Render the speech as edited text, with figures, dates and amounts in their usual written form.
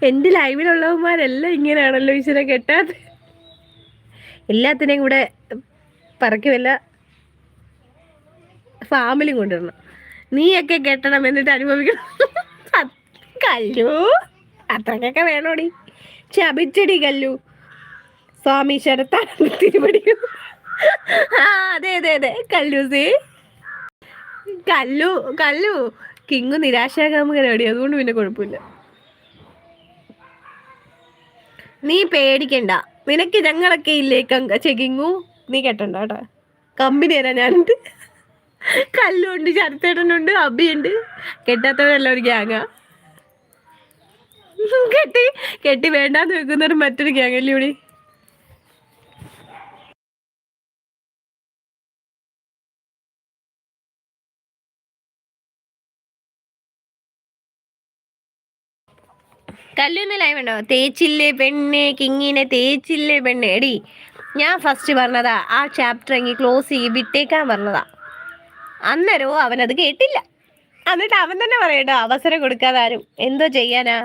എൻ്റെ ലൈവിലുള്ളവന്മാരെല്ലാം ഇങ്ങനെയാണല്ലോ ഈശ്വര കെട്ടാത്ത എല്ലാത്തിനെയും കൂടെ പറക്കി വല്ല ഫാമിലും കൊണ്ടുവരണം. നീയൊക്കെ കെട്ടണം എന്നിട്ട് അനുഭവിക്കണം. കല്ലു അത്രക്കൊക്കെ വേണോടി. ചപിച്ചടി കല്ലു. സ്വാമി ശരത്താനന്ദ തിരുവടിയും. ആ അതെ അതെ അതെ കല്ലൂസി. കല്ലു കിങ്ങു നിരാശാകാമുകനാടി, അതുകൊണ്ട് പിന്നെ കുഴപ്പമില്ല. നീ പേടിക്കണ്ട, നിനക്ക് ഞങ്ങളൊക്കെ ഇല്ലേ ചെക്കിങ്ങു. നീ കെട്ടണ്ട കേട്ടോ, കമ്പനി തരാം ഞാനുണ്ട്. കല്ലുണ്ട്, ശരത്തേട്ടനുണ്ട്, അബിയുണ്ട്. കെട്ടാത്തവരെല്ലാം ഒരു ഗ്യാങ്ങാ. കെട്ടി വേണ്ടാന്ന് വെക്കുന്നവർ മറ്റൊരു ഗ്യാങ് അല്ലേ ഇവിടെ. കല്ലുന്ന് ലൈവ് ഉണ്ടോ? തേച്ചില്ലേ പെണ്ണെ കിങ്ങിനെ, തേച്ചില്ലേ പെണ്ണെ. എടി ഞാൻ ഫസ്റ്റ് പറഞ്ഞതാ ആ ചാപ്റ്റർ എങ്കിൽ ക്ലോസ് ചെയ്ത് വിട്ടേക്കാൻ പറഞ്ഞതാ. അന്നേരവും അവനത് കേട്ടില്ല. എന്നിട്ട് അവൻ തന്നെ പറയട്ടോ അവസരം കൊടുക്കാതെ ആരും എന്തോ ചെയ്യാനാ.